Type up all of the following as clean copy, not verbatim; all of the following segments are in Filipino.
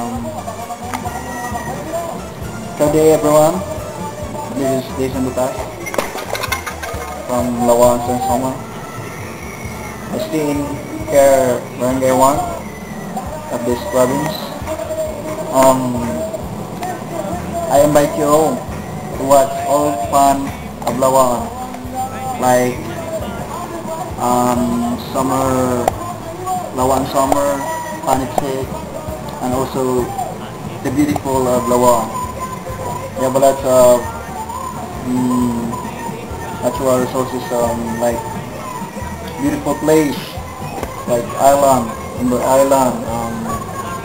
Good day everyone, this is Jason Butas from Lawan, Summer. I stay in Care Barangay 1 of this province. I invite you all to watch all fun of Lawan, like Lawan Summer, Panitsik, and also the beautiful of Lawan. We have lots of natural resources, like beautiful place, like island, Indoor Island,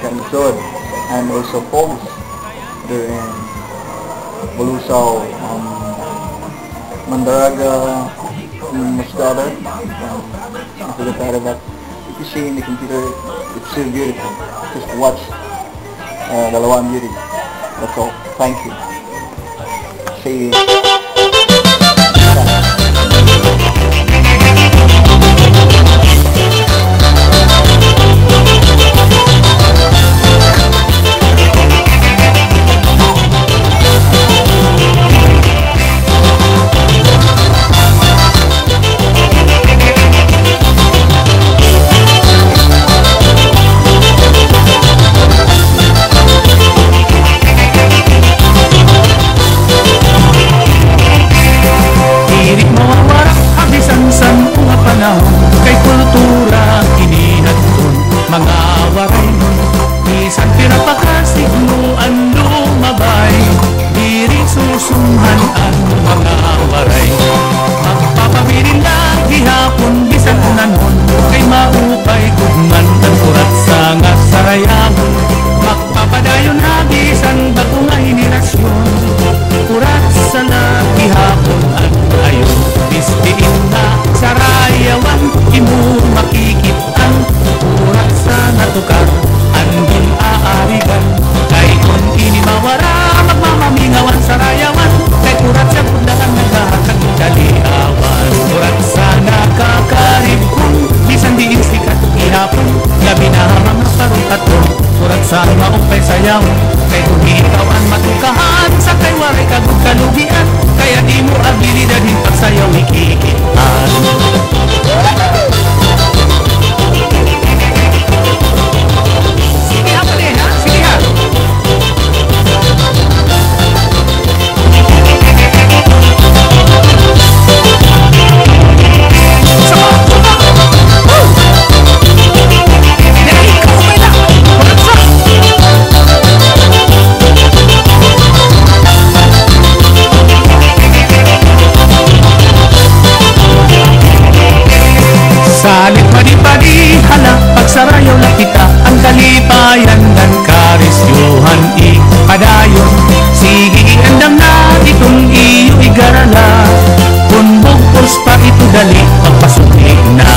Kansod, and also falls there in Bulusaw, Mandaraga, Muscada. But if you see in the computer, it's so beautiful. Just watch the Lawan beauty. That's all. Thank you. See you. Kay kultura kinihatun mga waray bisan pinapakasignuan lumabay diri susumhan ang mga waray magpapabilin lagi hapon bisan nanon kay maupay gugman ang kurat sa nga sarayamon magpapadayon na bisan bago nga henerasyon kurat sa lagi hapon ang ayon bistiin na sarayawan imo makikitan kurat sa natukar andin aarigan kay kung ini mawara magmamamingawan sarayawan kay kurat sa pundahan naghahatag daliawan kurat sa nakakarib kung bisan diin sikat ihapon gabi na mga parutatong kurat sa maupay sayaw kay kung ikaw ang matukahan sa kay waray kagod kalugian kaya di mo abilidad din pagsayaw ikikitan. Sige ha pala ha? Sige ha? Salit padi-padi hala pagsarayaw na kita ang kalipayan ng karisyuhan ipadayon sige andam na itong iyo igarala kung bugpos pa ito dali pagpasuklig na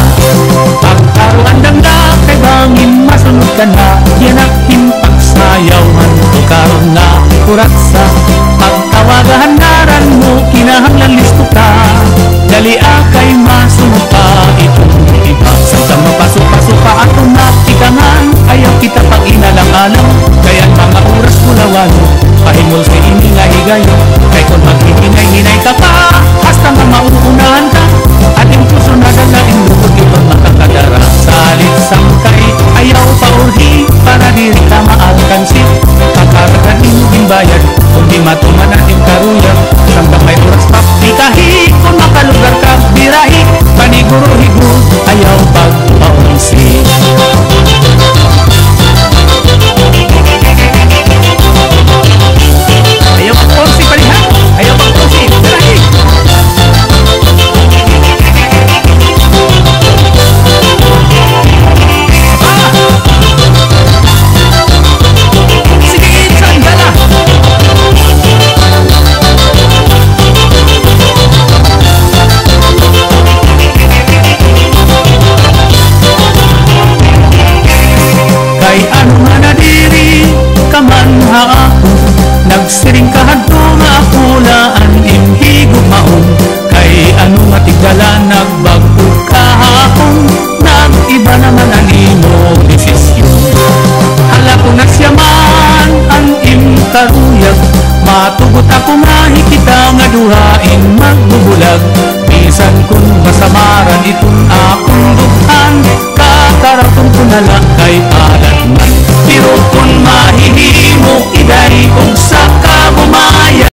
pagkaro andam na kay bangin masunod ka na yanakin pagsayawhan tukaron na kurat sa pagtawagahan naran mo kinahanglan listo ka dali akay masunod pa itong sa mapasok-pasok pa ato na ikangan ayaw kita pag inalang-alang kaya mga oras mulawan pahimol sa ining nga higayon kay kung maghihinay-hinay ka pa hasta nga mauunahan ka ating puso na dalain lukod itong makakadara salit sangkay ayaw pa urhi para diri ka maalkansi kakaragan inuging bayad kung di matuman ating karuyag hanggang may oras pa ikahi kung makalugar ka birahi paniguro-higuro ayaw pagpaunsi ayaw pagpaunsi palihan ayaw pagpaunsi birahi sige sandala kay ano nga nadiri kaman ha ako nagsiring kahadto nga akulaan imhigog maon kay ano nga tigala nagbago kahapon nag-iba naman ang imo desisyon hala ko na siya karuyag. Matugot ako mahikita nga duhain magbubulag. Bisan kung masamaran itong akong dughan, kakaratong ko nala kay alat man. Pero kung mahihimo iday kung sa kabumaya,